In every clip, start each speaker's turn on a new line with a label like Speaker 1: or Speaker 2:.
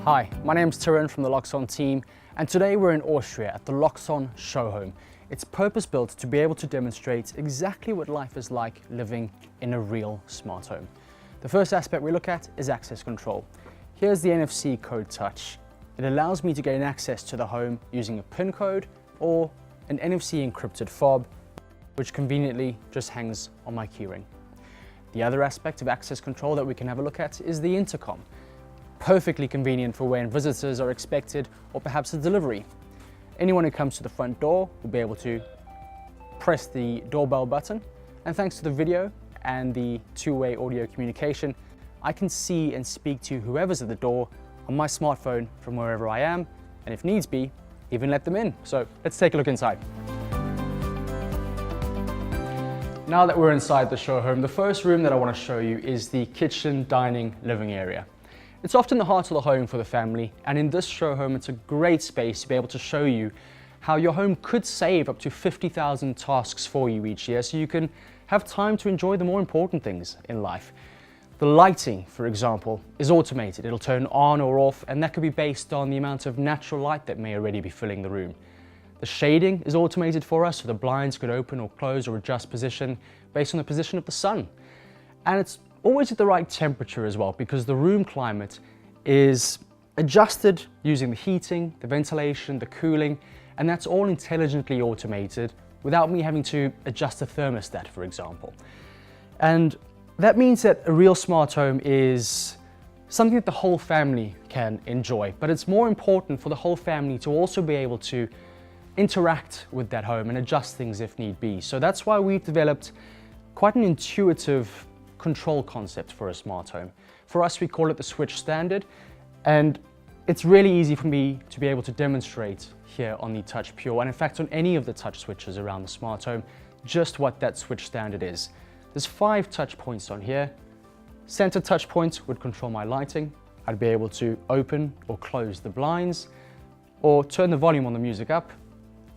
Speaker 1: Hi, my name's Tyron from the Loxon team, and today we're in Austria at the Loxon show home. It's purpose-built to be able to demonstrate exactly what life is like living in a real smart home. The first aspect we look at is access control. Here's the NFC code touch. It allows me to gain access to the home using a PIN code or an NFC encrypted fob, which conveniently just hangs on my keyring. The other aspect of access control that we can have a look at is the intercom. Perfectly convenient for when visitors are expected or perhaps a delivery. Anyone who comes to the front door will be able to press the doorbell button, and thanks to the video and the two-way audio communication, I can see and speak to whoever's at the door on my smartphone from wherever I am, and if needs be, even let them in. So let's take a look inside. Now that we're inside the show home, the first room that I want to show you is the kitchen, dining, living area. It's often the heart of the home for the family, and in this show home it's a great space to be able to show you how your home could save up to 50,000 tasks for you each year, so you can have time to enjoy the more important things in life. The lighting, for example, is automated. It'll turn on or off, and that could be based on the amount of natural light that may already be filling the room. The shading is automated for us, so the blinds could open or close or adjust position based on the position of the sun. And it's always at the right temperature as well, because the room climate is adjusted using the heating, the ventilation, the cooling, and that's all intelligently automated without me having to adjust the thermostat, for example. And that means that a real smart home is something that the whole family can enjoy, but it's more important for the whole family to also be able to interact with that home and adjust things if need be. So that's why we've developed quite an intuitive control concept for a smart home. For us, we call it the switch standard, and it's really easy for me to be able to demonstrate here on the Touch Pure, and in fact on any of the touch switches around the smart home, just what that switch standard is. There's 5 touch points on here. Center touch point would control my lighting. I'd be able to open or close the blinds, or turn the volume on the music up,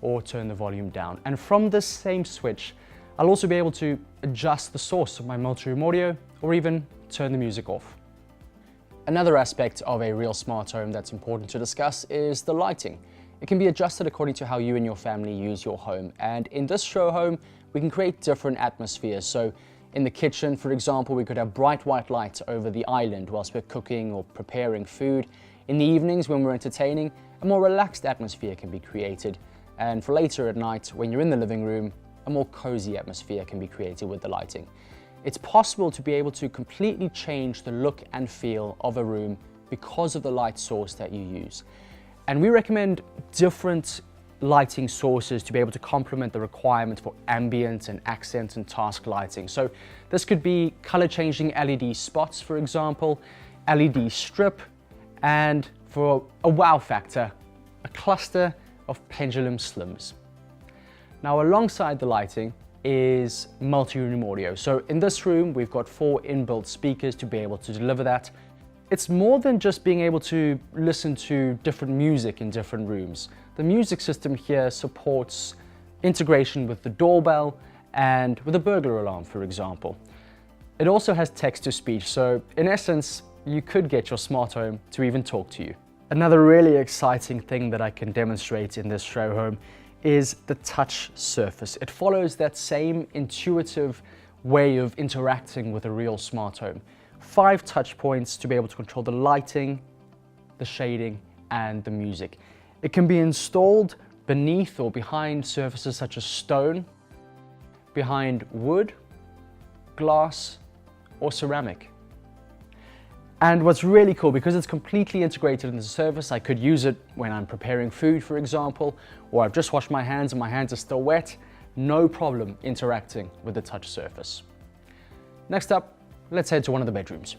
Speaker 1: or turn the volume down. And from this same switch, I'll also be able to adjust the source of my multi-room audio or even turn the music off. Another aspect of a real smart home that's important to discuss is the lighting. It can be adjusted according to how you and your family use your home. And in this show home, we can create different atmospheres. So in the kitchen, for example, we could have bright white light over the island whilst we're cooking or preparing food. In the evenings when we're entertaining, a more relaxed atmosphere can be created. And for later at night, when you're in the living room, a more cozy atmosphere can be created with the lighting. It's possible to be able to completely change the look and feel of a room because of the light source that you use. And we recommend different lighting sources to be able to complement the requirement for ambient and accent and task lighting. So this could be color changing LED spots, for example, LED strip, and for a wow factor, a cluster of pendulum slims. Now alongside the lighting is multi-room audio. So in this room, we've got 4 inbuilt speakers to be able to deliver that. It's more than just being able to listen to different music in different rooms. The music system here supports integration with the doorbell and with a burglar alarm, for example. It also has text-to-speech, so in essence, you could get your smart home to even talk to you. Another really exciting thing that I can demonstrate in this show home is the touch surface. It follows that same intuitive way of interacting with a real smart home. 5 touch points to be able to control the lighting, the shading, and the music. It can be installed beneath or behind surfaces such as stone, behind wood, glass, or ceramic. And what's really cool, because it's completely integrated in the surface, I could use it when I'm preparing food, for example, or I've just washed my hands and my hands are still wet, no problem interacting with the touch surface. Next up, let's head to one of the bedrooms.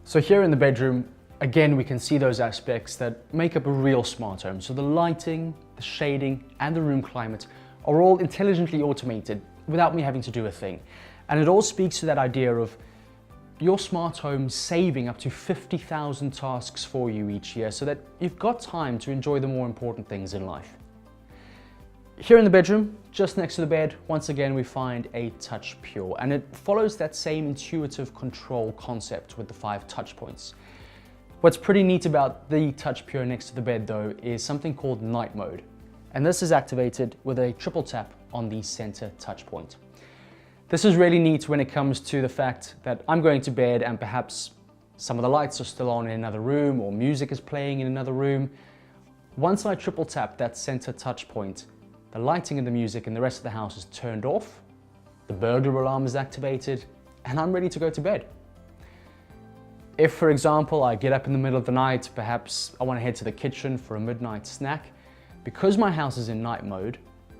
Speaker 1: So here in the bedroom, again, we can see those aspects that make up a real smart home. So the lighting, the shading, and the room climate are all intelligently automated without me having to do a thing. And it all speaks to that idea of your smart home saving up to 50,000 tasks for you each year so that you've got time to enjoy the more important things in life. Here in the bedroom, just next to the bed, once again we find a touch pure, and it follows that same intuitive control concept with the 5 touch points. What's pretty neat about the touch pure next to the bed though is something called night mode, and this is activated with a triple tap on the center touch point. This is really neat when it comes to the fact that I'm going to bed and perhaps some of the lights are still on in another room or music is playing in another room. Once I triple tap that center touch point, the lighting and the music in the rest of the house is turned off, the burglar alarm is activated, and I'm ready to go to bed. If, for example, I get up in the middle of the night, perhaps I want to head to the kitchen for a midnight snack, because my house is in night mode,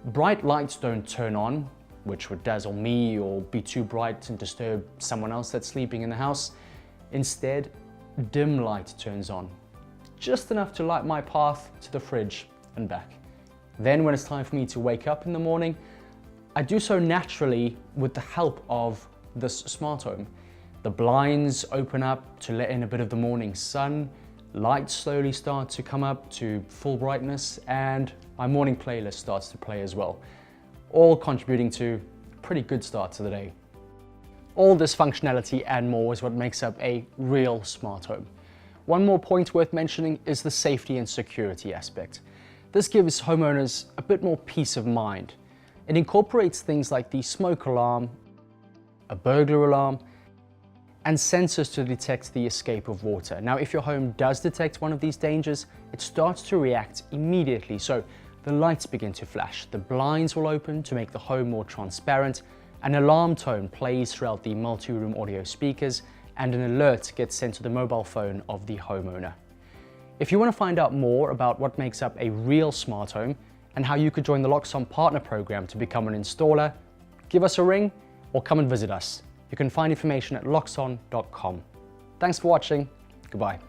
Speaker 1: bright lights don't turn on, which would dazzle me or be too bright and disturb someone else that's sleeping in the house. Instead, dim light turns on, just enough to light my path to the fridge and back. Then when it's time for me to wake up in the morning, I do so naturally with the help of this smart home. The blinds open up to let in a bit of the morning sun, lights slowly start to come up to full brightness, and my morning playlist starts to play as well, all contributing to a pretty good start to the day. All this functionality and more is what makes up a real smart home. One more point worth mentioning is the safety and security aspect. This gives homeowners a bit more peace of mind. It incorporates things like the smoke alarm, a burglar alarm, and sensors to detect the escape of water. Now, if your home does detect one of these dangers, it starts to react immediately. So the lights begin to flash, the blinds will open to make the home more transparent, an alarm tone plays throughout the multi-room audio speakers, and an alert gets sent to the mobile phone of the homeowner. If you want to find out more about what makes up a real smart home and how you could join the Loxon Partner Program to become an installer, give us a ring or come and visit us. You can find information at loxon.com. Thanks for watching. Goodbye.